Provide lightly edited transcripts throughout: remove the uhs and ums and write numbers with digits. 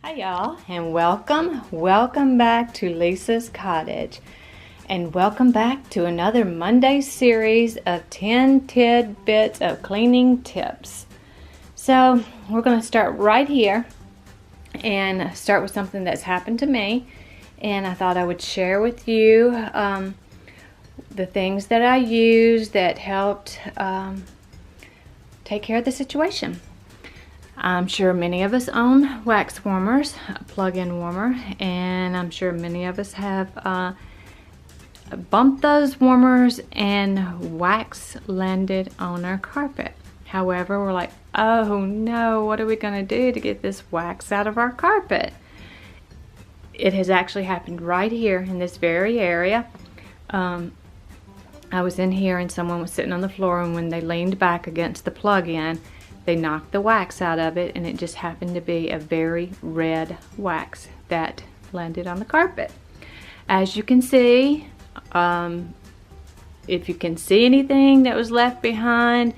Hi y'all, and welcome back to Lisa's Cottage, and welcome back to another Monday series of 10 tidbits of cleaning tips. So we're going to start right here and start with something that's happened to me, and I thought I would share with you the things that I used that helped take care of the situation. I'm sure many of us own wax warmers, a plug-in warmer, and I'm sure many of us have bumped those warmers and wax landed on our carpet. However, we're like, oh no, what are we going to do to get this wax out of our carpet? It has actually happened right here in this very area. I was in here and someone was sitting on the floor, and when they leaned back against the plug-in, they knocked the wax out of it, and it just happened to be a very red wax that landed on the carpet. As you can see, if you can see anything that was left behind,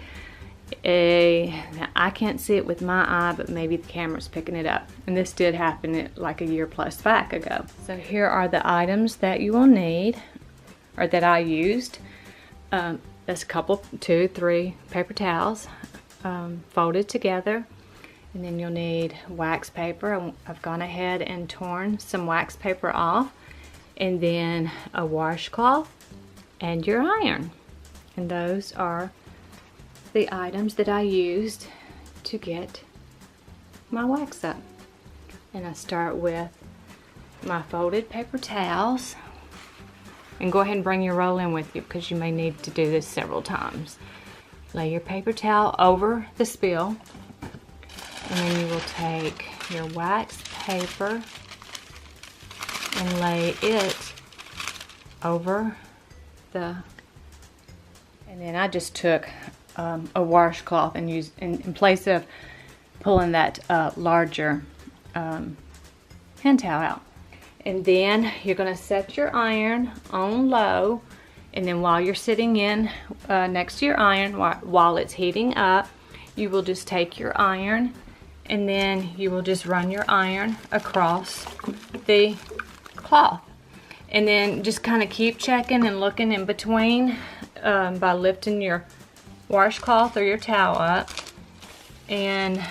now I can't see it with my eye, but maybe the camera's picking it up. And this did happen like a year plus back ago. So here are the items that you will need, or that I used. That's a couple, 2, 3 paper towels. Folded together, and then you'll need wax paper. I've gone ahead and torn some wax paper off, and then a washcloth and your iron. And those are the items that I used to get my wax up. And I start with my folded paper towels, and go ahead and bring your roll in with you because you may need to do this several times. Lay your paper towel over the spill, and then you will take your wax paper and lay it over and then I just took a washcloth and used in place of pulling that larger hand towel out. And then you're going to set your iron on low. And then while you're sitting in next to your iron, while it's heating up, you will just take your iron, and then you will just run your iron across the cloth. And then just kind of keep checking and looking in between by lifting your washcloth or your towel up, and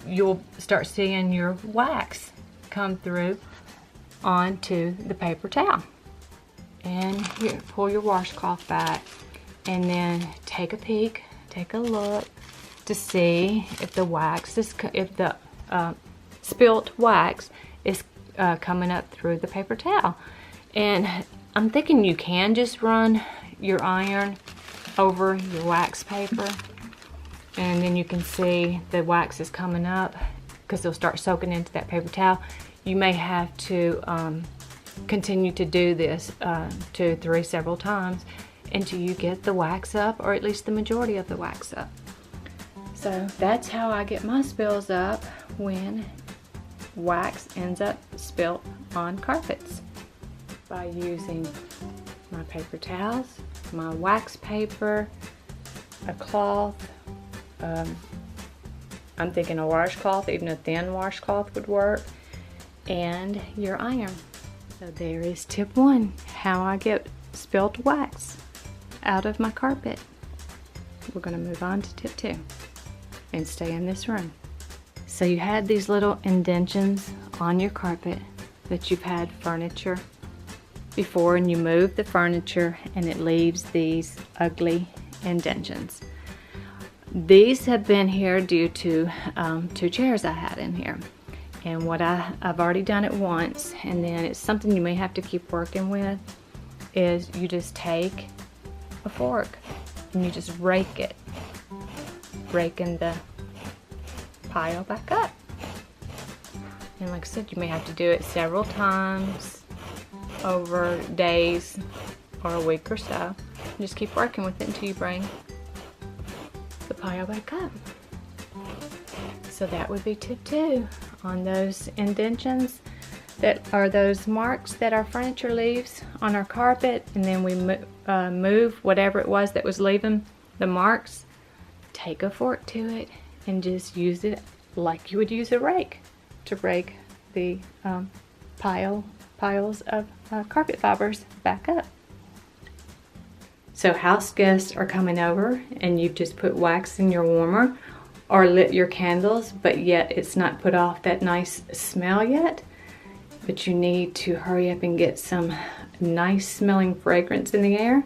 you'll start seeing your wax come through onto the paper towel. And here, pull your washcloth back, and then take a peek, take a look to see if the wax is, if the spilt wax is coming up through the paper towel. And I'm thinking you can just run your iron over your wax paper, and then you can see the wax is coming up because it'll start soaking into that paper towel. You may have to continue to do this 2, 3, several times until you get the wax up, or at least the majority of the wax up. So that's how I get my spills up when wax ends up spilt on carpets, by using my paper towels, my wax paper, a cloth. I'm thinking a washcloth, even a thin washcloth would work, and your iron. So there is tip 1, how I get spilt wax out of my carpet. We're going to move on to tip 2 and stay in this room. So you had these little indentions on your carpet that you've had furniture before, and you move the furniture and it leaves these ugly indentions. These have been here due to 2 chairs I had in here. And what I've already done it once, and then it's something you may have to keep working with, is you just take a fork and you just rake it, raking the pile back up. And like I said, you may have to do it several times over days or a week or so. Just keep working with it until you bring the pile back up. So that would be tip 2 on those indentions, that are those marks that our furniture leaves on our carpet, and then we move whatever it was that was leaving the marks. Take a fork to it and just use it like you would use a rake to rake the piles of carpet fibers back up. So house guests are coming over and you've just put wax in your warmer or lit your candles, but yet it's not put off that nice smell yet. But you need to hurry up and get some nice smelling fragrance in the air.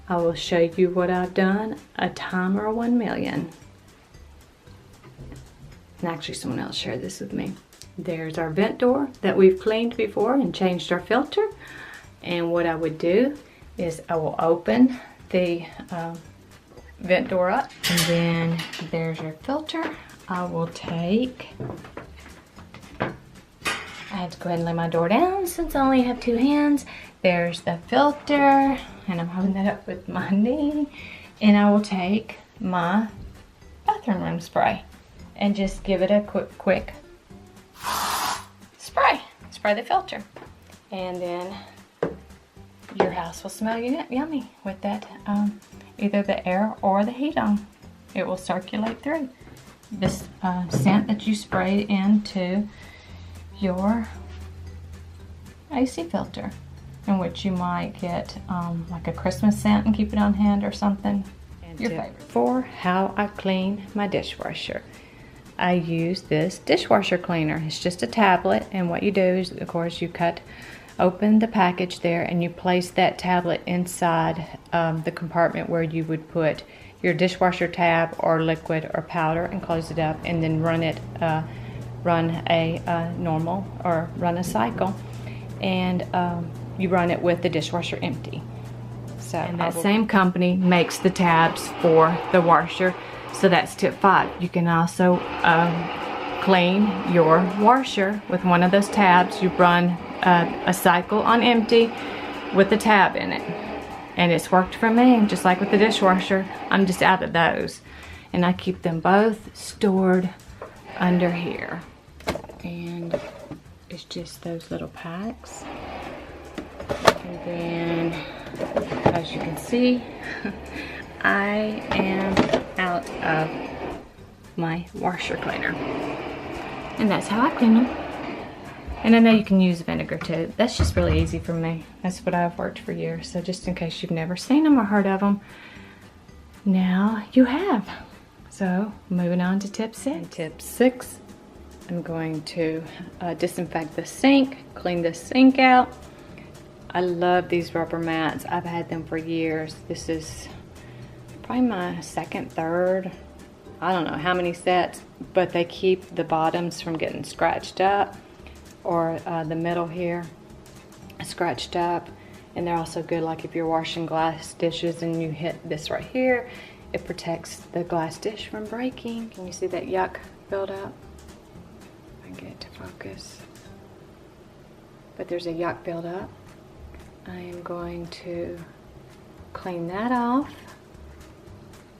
I will show you what I've done a timer 1,000,000. And actually someone else shared this with me. There's our vent door that we've cleaned before and changed our filter. And what I would do is I will open the vent door up, and then there's your filter. I will take, I had to go ahead and lay my door down since I only have 2 hands. There's the filter, and I'm holding that up with my knee. And I will take my bathroom room spray and just give it a quick spray the filter. And then your house will smell yummy with that, either the air or the heat on. It will circulate through. This scent that you sprayed into your AC filter, in which you might get like a Christmas scent and keep it on hand or something. And your favorite. For how I clean my dishwasher, I use this dishwasher cleaner. It's just a tablet, and what you do is, of course, you open the package there and you place that tablet inside the compartment where you would put your dishwasher tab or liquid or powder, and close it up, and then run a cycle, and you run it with the dishwasher empty. So, and that same company makes the tabs for the washer. So that's tip 5. You can also clean your washer with one of those tabs. You run a cycle on empty with the tab in it, and it's worked for me. Just like with the dishwasher, I'm just out of those, and I keep them both stored under here. And it's just those little packs. And then, as you can see, I am out of my washer cleaner, and that's how I clean them. And I know you can use vinegar too. That's just really easy for me. That's what I've worked for years. So just in case you've never seen them or heard of them, now you have. So moving on to tip 6. And tip 6, I'm going to disinfect the sink, clean the sink out. I love these rubber mats. I've had them for years. This is probably my second, third, I don't know how many sets, but they keep the bottoms from getting scratched up, or the middle here scratched up. And they're also good, like if you're washing glass dishes and you hit this right here, it protects the glass dish from breaking. Can you see that yuck build up? I can get it to focus. But there's a yuck build up. I am going to clean that off,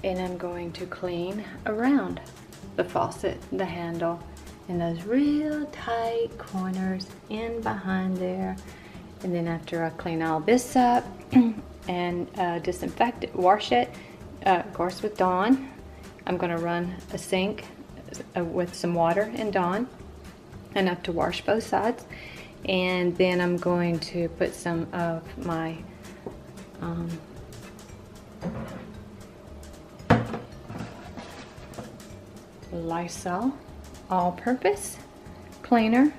and I'm going to clean around the faucet, the handle, and those real tight corners in behind there. And then after I clean all this up and disinfect it, wash it, of course with Dawn, I'm going to run a sink with some water in Dawn, enough to wash both sides. And then I'm going to put some of my Lysol all-purpose cleaner.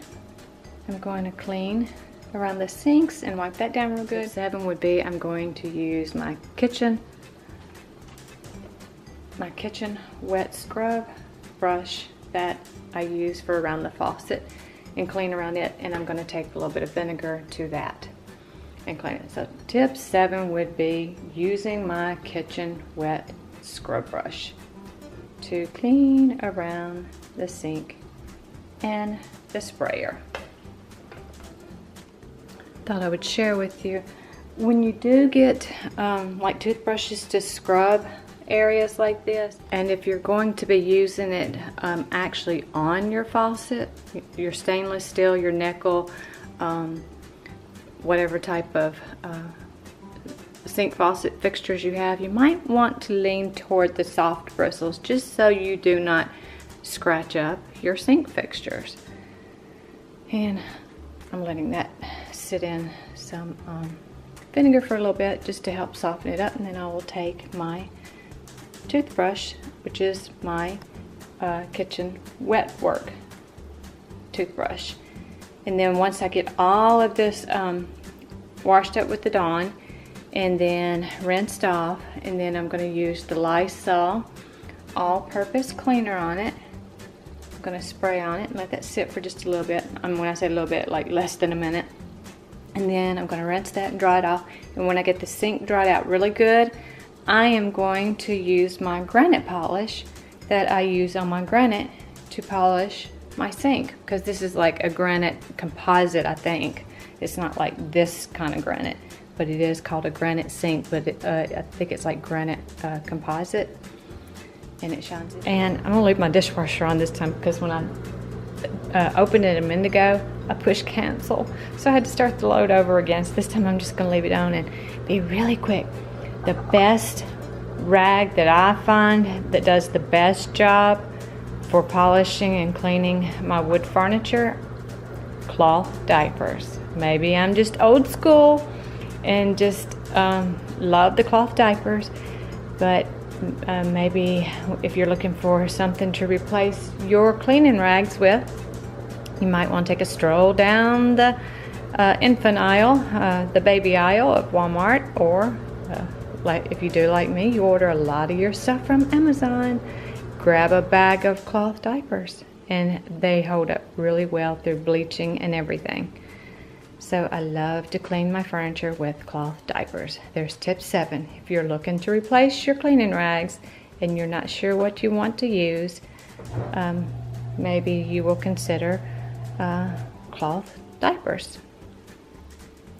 I'm going to clean around the sinks and wipe that down real good. Tip 7 would be, I'm going to use my kitchen wet scrub brush that I use for around the faucet and clean around it, and I'm going to take a little bit of vinegar to that and clean it. So tip 7 would be using my kitchen wet scrub brush to clean around the sink and the sprayer. Thought I would share with you, when you do get like toothbrushes to scrub areas like this, and if you're going to be using it actually on your faucet, your stainless steel, your nickel, whatever type of sink faucet fixtures you have, you might want to lean toward the soft bristles just so you do not scratch up your sink fixtures. And I'm letting that sit in some vinegar for a little bit just to help soften it up, and then I will take my toothbrush, which is my kitchen wet work toothbrush, and then once I get all of this washed up with the Dawn and then rinsed off, and then I'm going to use the Lysol all-purpose cleaner on it. I'm going to spray on it and let that sit for just a little bit. When I say a little bit, like less than a minute. And then I'm going to rinse that and dry it off. And when I get the sink dried out really good, I am going to use my granite polish that I use on my granite to polish my sink, because this is like a granite composite, I think. It's not like this kind of granite, but it is called a granite sink, but I think it's like granite composite, and it shines. And I'm gonna leave my dishwasher on this time because when I opened it a minute ago, I pushed cancel, so I had to start the load over again. So this time I'm just gonna leave it on and be really quick. The best rag that I find that does the best job for polishing and cleaning my wood furniture, cloth diapers. Maybe I'm just old school and just love the cloth diapers, but maybe if you're looking for something to replace your cleaning rags with, you might want to take a stroll down the infant aisle, the baby aisle of Walmart, or like if you do like me, you order a lot of your stuff from Amazon, grab a bag of cloth diapers, and they hold up really well through bleaching and everything. So I love to clean my furniture with cloth diapers. There's tip 7. If you're looking to replace your cleaning rags and you're not sure what you want to use, maybe you will consider cloth diapers.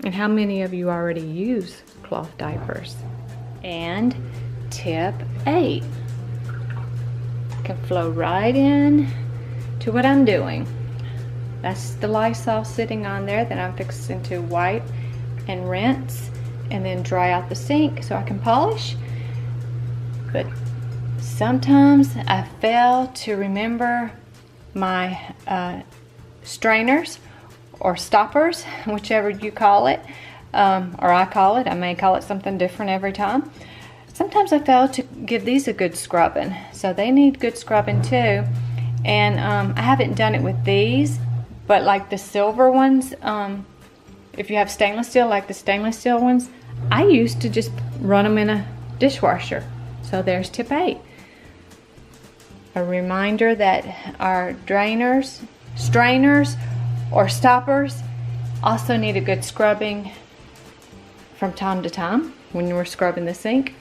And how many of you already use cloth diapers? And tip 8 can flow right in to what I'm doing. That's the Lysol sitting on there that I'm fixing to wipe and rinse and then dry out the sink so I can polish. But sometimes I fail to remember my strainers or stoppers, whichever you call it, or I call it. I may call it something different every time. Sometimes I fail to give these a good scrubbing, so they need good scrubbing too. And I haven't done it with these, but like the silver ones, if you have stainless steel, like the stainless steel ones, I used to just run them in a dishwasher. So there's tip 8. A reminder that our drainers, strainers, or stoppers also need a good scrubbing from time to time when you're scrubbing the sink.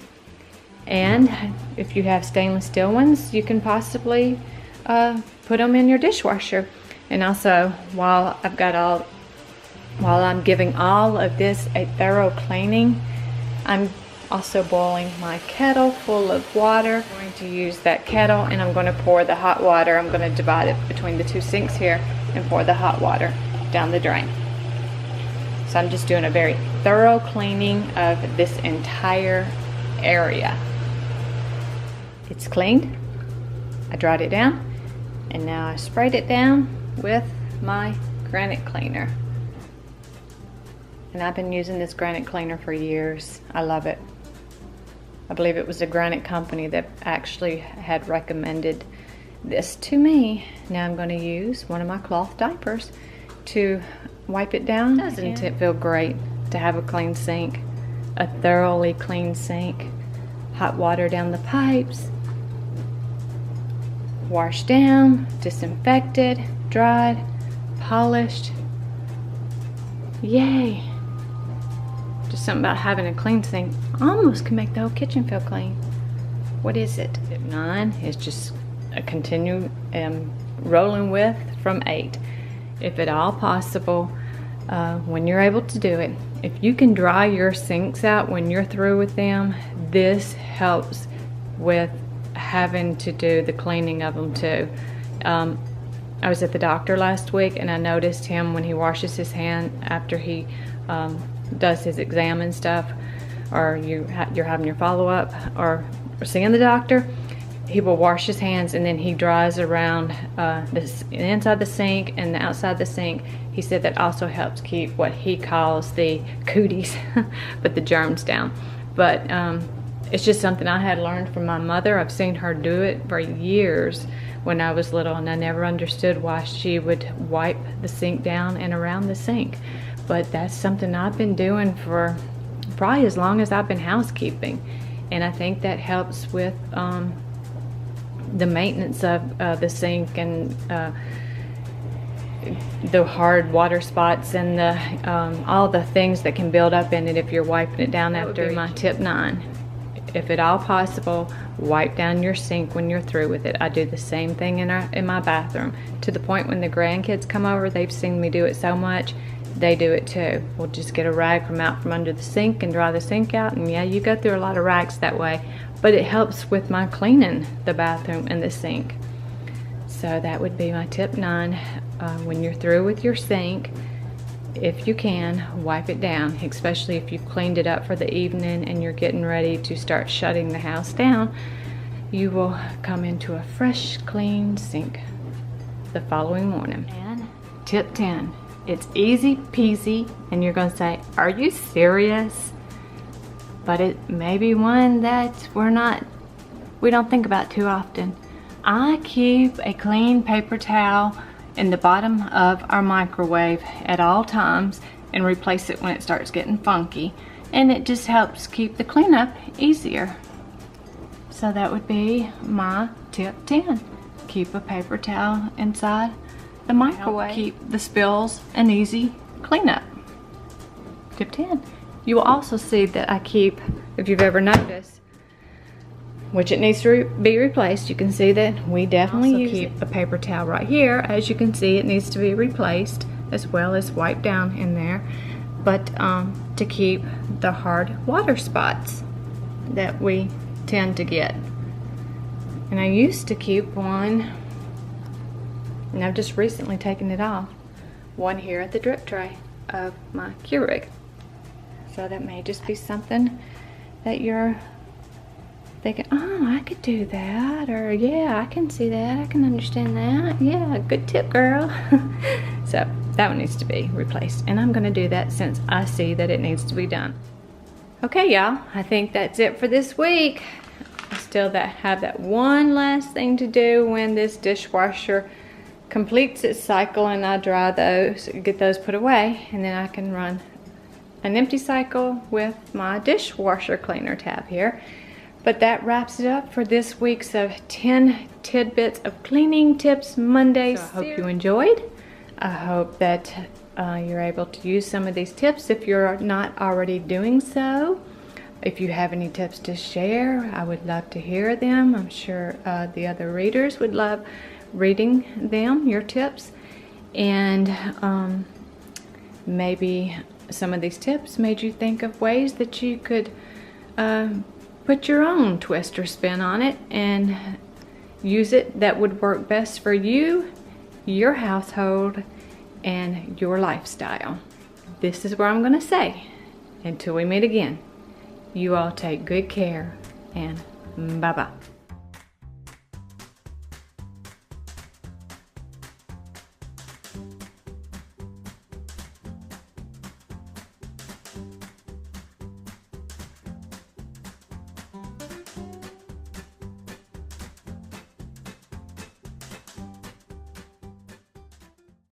And if you have stainless steel ones, you can possibly put them in your dishwasher. And also, while I'm giving all of this a thorough cleaning, I'm also boiling my kettle full of water. I'm going to use that kettle and I'm going to pour the hot water. I'm going to divide it between the 2 sinks here and pour the hot water down the drain. So I'm just doing a very thorough cleaning of this entire area. It's cleaned. I dried it down, and now I sprayed it down with my granite cleaner. And I've been using this granite cleaner for years. I love it. I believe it was a granite company that actually had recommended this to me. Now I'm going to use one of my cloth diapers to wipe it down. Doesn't it feel great to have a clean sink? A thoroughly clean sink. Hot water down the pipes. Washed down, disinfected, dried, polished. Yay! Just something about having a clean sink almost can make the whole kitchen feel clean. What is it? Tip 9 is just a continue rolling with from 8. If at all possible, when you're able to do it, if you can dry your sinks out when you're through with them, this helps with having to do the cleaning of them too. I was at the doctor last week and I noticed him when he washes his hand after he does his exam and stuff, or you're having your follow-up or seeing the doctor, he will wash his hands and then he dries around the inside the sink and the outside the sink. He said that also helps keep what he calls the cooties, but the germs down. But it's just something I had learned from my mother. I've seen her do it for years when I was little, and I never understood why she would wipe the sink down and around the sink. But that's something I've been doing for probably as long as I've been housekeeping. And I think that helps with the maintenance of the sink and the hard water spots and the all the things that can build up in it if you're wiping it down after. That would be my tip 9. If at all possible, wipe down your sink when you're through with it. I do the same thing in my bathroom, to the point when the grandkids come over, they've seen me do it so much, they do it too. We'll just get a rag from out from under the sink and dry the sink out, and yeah, you go through a lot of rags that way, but it helps with my cleaning the bathroom and the sink. So that would be my tip 9. When you're through with your sink, if you can, wipe it down, especially if you've cleaned it up for the evening and you're getting ready to start shutting the house down. You will come into a fresh, clean sink the following morning. And tip 10, it's easy peasy, and you're gonna say, are you serious? But it may be one that we don't think about too often. I keep a clean paper towel in the bottom of our microwave at all times and replace it when it starts getting funky, and it just helps keep the cleanup easier. So that would be my tip 10. Keep a paper towel inside the microwave. Keep the spills an easy cleanup. Tip 10. You will also see that I keep, if you've ever noticed, which it needs to be replaced. You can see that we definitely keep a paper towel right here. As you can see, it needs to be replaced as well as wiped down in there. But to keep the hard water spots that we tend to get. And I used to keep one, and I've just recently taken it off, one here at the drip tray of my Keurig. So that may just be something that you're thinking, oh, I could do that, or yeah, I can see that, I can understand that, yeah, good tip, girl. So that one needs to be replaced, and I'm gonna do that since I see that it needs to be done. Okay, y'all, I think that's it for this week. I still have that one last thing to do when this dishwasher completes its cycle, and I dry those, get those put away, and then I can run an empty cycle with my dishwasher cleaner tab here. But that wraps it up for this week's of 10 Tidbits of Cleaning Tips Monday. So I hope you enjoyed. I hope that you're able to use some of these tips if you're not already doing so. If you have any tips to share, I would love to hear them. I'm sure the other readers would love reading them, your tips. And maybe some of these tips made you think of ways that you could put your own twist or spin on it and use it that would work best for you, your household, and your lifestyle. This is where I'm gonna say, until we meet again, you all take good care, and bye-bye.